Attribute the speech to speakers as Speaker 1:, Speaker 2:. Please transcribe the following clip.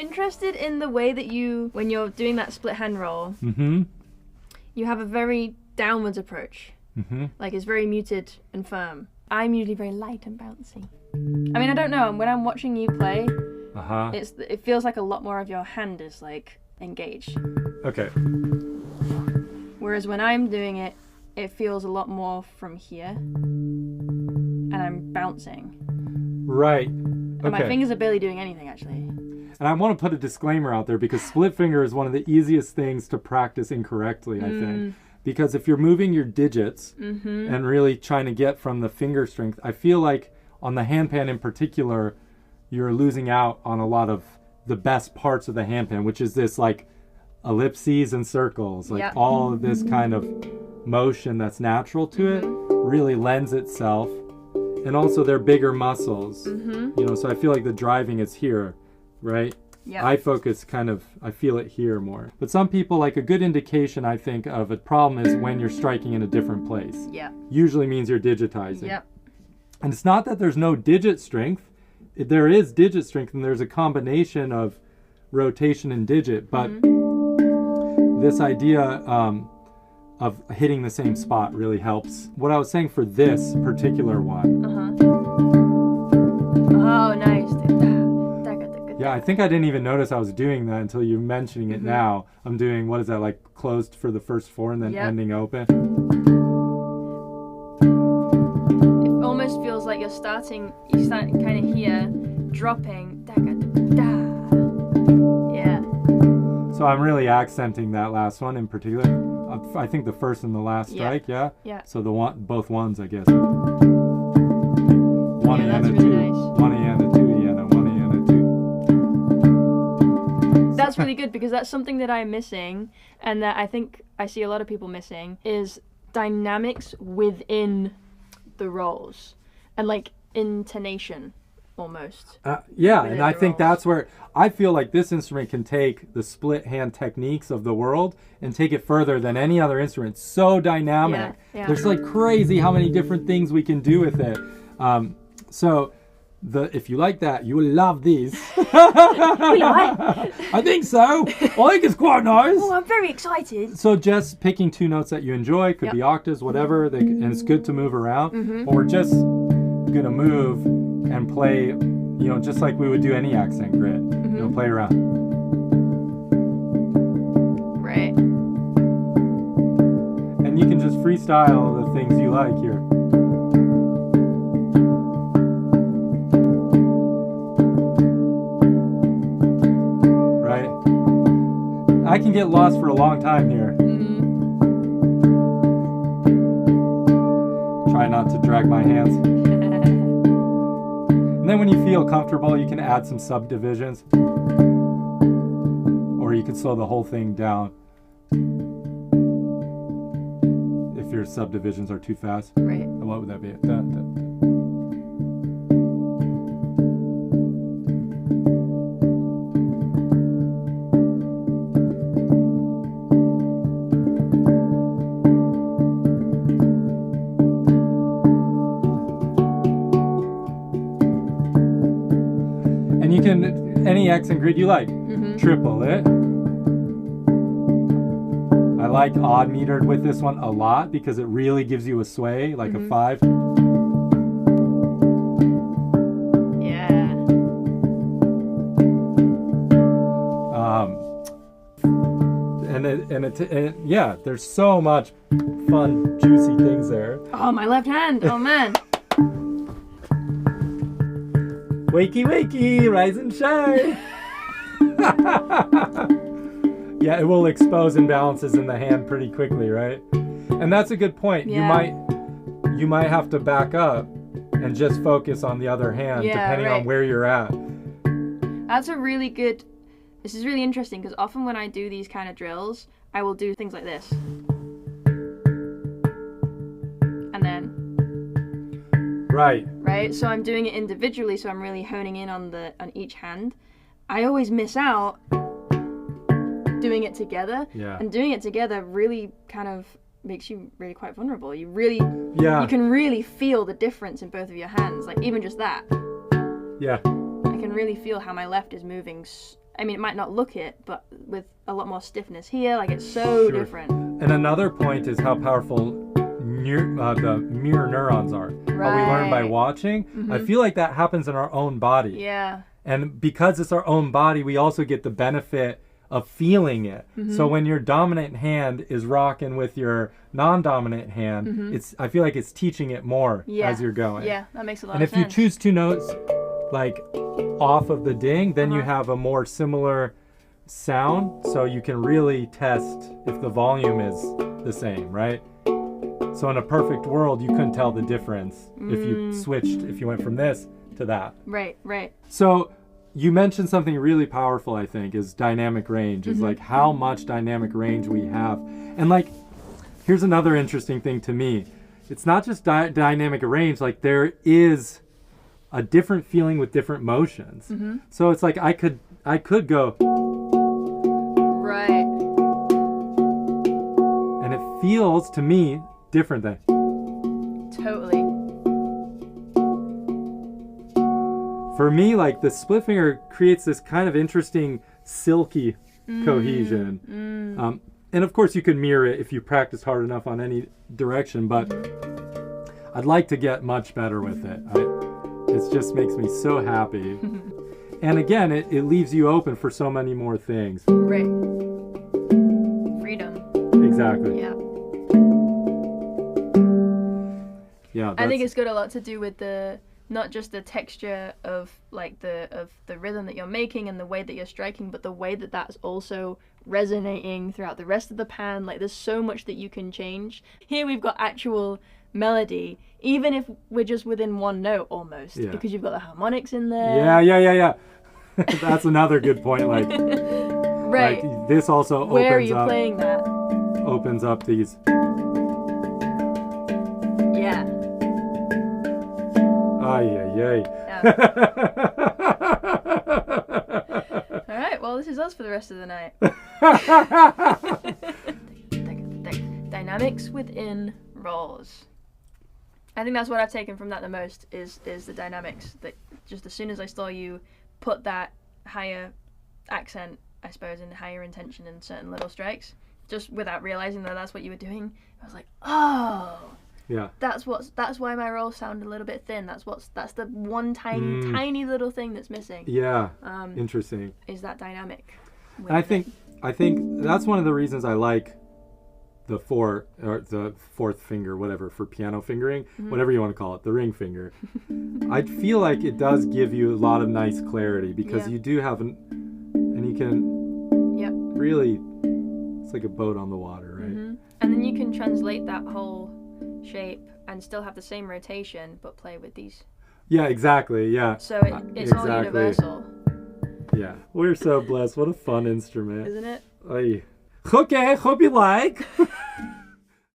Speaker 1: interested in the way that you, when you're doing that split hand roll, you have a very downwards approach. Like it's very muted and firm. I'm usually very light and bouncy. I mean, I don't know. When I'm watching you play, it feels like a lot more of your hand is like engaged.
Speaker 2: Okay.
Speaker 1: Whereas when I'm doing it, it feels a lot more from here, and I'm bouncing.
Speaker 2: Right. Okay.
Speaker 1: And my fingers are barely doing anything, actually.
Speaker 2: And I want to put a disclaimer out there because split finger is one of the easiest things to practice incorrectly, I think. Because if you're moving your digits and really trying to get from the finger strength, I feel like on the handpan in particular, you're losing out on a lot of the best parts of the handpan, which is this like ellipses and circles, like all of this kind of motion that's natural to it really lends itself. And also they're bigger muscles, you know, so I feel like the driving is here, right? Yeah. I focus I feel it here more. But some people, like a good indication, I think, of a problem is when you're striking in a different place. Yeah. Usually means you're digitizing. Yep. And it's not that there's no digit strength. There is digit strength, and there's a combination of rotation and digit. But this idea of hitting the same spot really helps. What I was saying for this particular one.
Speaker 1: Oh, nice.
Speaker 2: Yeah, I think I didn't even notice I was doing that until you're mentioning it now. I'm doing, what is that, like closed for the first four and then ending open?
Speaker 1: It almost feels like you're starting kind of here, dropping. Yeah.
Speaker 2: So I'm really accenting that last one in particular. I think the first and the last strike, yeah? So both ones, I guess. One and a two.
Speaker 1: Nice.
Speaker 2: One and a two, one and a two.
Speaker 1: That's really good because that's something that I'm missing, and that I think I see a lot of people missing, is dynamics within the rolls and like intonation almost.
Speaker 2: And I think that's where I feel like this instrument can take the split hand techniques of the world and take it further than any other instrument. So dynamic. There's like crazy how many different things we can do with it. So if you like that, you will love these. I think so. I think it's quite nice.
Speaker 1: Oh, I'm very excited.
Speaker 2: So just picking two notes that you enjoy, could be octaves, whatever, and it's good to move around. Or we're just gonna move and play, you know, just like we would do any accent grid. You know, play around.
Speaker 1: Right.
Speaker 2: And you can just freestyle the things you like here. I can get lost for a long time here. Try not to drag my hands. And then when you feel comfortable, you can add some subdivisions. Or you can slow the whole thing down if your subdivisions are too fast.
Speaker 1: Right.
Speaker 2: What would that be? Any accent grid you like. Triple it. I like odd metered with this one a lot because it really gives you a sway, like a 5. Yeah. There's so much fun, juicy things there.
Speaker 1: Oh, my left hand. Oh, man.
Speaker 2: Wakey, wakey, rise and shine. Yeah, it will expose imbalances in the hand pretty quickly, right? And that's a good point.
Speaker 1: Yeah.
Speaker 2: You might have to back up and just focus on the other hand, depending on where you're at.
Speaker 1: That's a really good. This is really interesting because often when I do these kind of drills, I will do things like this, and then.
Speaker 2: Right.
Speaker 1: So I'm doing it individually, so I'm really honing in on each hand. I always miss out doing it together. Yeah. And doing it together really kind of makes you really quite vulnerable. You can really feel the difference in both of your hands, like even just that.
Speaker 2: Yeah.
Speaker 1: I can really feel how my left is moving I mean, it might not look it, but with a lot more stiffness here, like it's so different.
Speaker 2: And another point is how powerful the mirror neurons are.
Speaker 1: Right.
Speaker 2: How we learn by watching. I feel like that happens in our own body.
Speaker 1: Yeah.
Speaker 2: And because it's our own body, we also get the benefit of feeling it. So when your dominant hand is rocking with your non-dominant hand, I feel like it's teaching it more as you're going.
Speaker 1: Yeah, that makes a lot
Speaker 2: and
Speaker 1: of sense.
Speaker 2: if you choose 2 notes like off of the ding, then you have a more similar sound, so you can really test if the volume is the same, right? So in a perfect world, you couldn't tell the difference if you switched, if you went from this to that.
Speaker 1: Right, right.
Speaker 2: So you mentioned something really powerful, I think, is dynamic range, is like how much dynamic range we have. And like, here's another interesting thing to me. It's not just dynamic range, like there is a different feeling with different motions. So it's like I could go.
Speaker 1: Right.
Speaker 2: And it feels to me different than.
Speaker 1: Totally.
Speaker 2: For me, like the split finger creates this kind of interesting silky cohesion. And of course you can mirror it if you practice hard enough on any direction, but I'd like to get much better with it. It just makes me so happy. And again, it leaves you open for so many more things.
Speaker 1: Right. Freedom.
Speaker 2: Exactly.
Speaker 1: Yeah.
Speaker 2: Yeah.
Speaker 1: I think it's got a lot to do with not just the texture of like the rhythm that you're making and the way that you're striking, but the way that that's also resonating throughout the rest of the pan. Like there's so much that you can change. Here we've got actual melody, even if we're just within one note almost, because you've got the harmonics in there.
Speaker 2: Yeah. That's another good point. Like,
Speaker 1: right.
Speaker 2: Like this also opens
Speaker 1: Where are you
Speaker 2: up,
Speaker 1: playing that?
Speaker 2: Opens up these.
Speaker 1: Yeah.
Speaker 2: Ay.
Speaker 1: All right, well, this is us for the rest of the night. Dynamics within roles. I think that's what I've taken from that the most is the dynamics. That just as soon as I saw you put that higher accent, I suppose, and higher intention in certain little strikes, just without realizing that that's what you were doing, I was like, oh.
Speaker 2: Yeah.
Speaker 1: That's why my rolls sound a little bit thin. That's the one tiny little thing that's missing.
Speaker 2: Yeah. Interesting.
Speaker 1: Is that dynamic?
Speaker 2: And I think that's one of the reasons I like the fourth finger, whatever, for piano fingering, whatever you want to call it, the ring finger. I feel like it does give you a lot of nice clarity because you do have and you can really, it's like a boat on the water, right?
Speaker 1: And then you can translate that whole shape and still have the same rotation but play with these. Yeah,
Speaker 2: exactly. Yeah.
Speaker 1: So it's all universal.
Speaker 2: Yeah. We're so blessed. What a fun instrument.
Speaker 1: Isn't it?
Speaker 2: Oy. Okay, hope you like.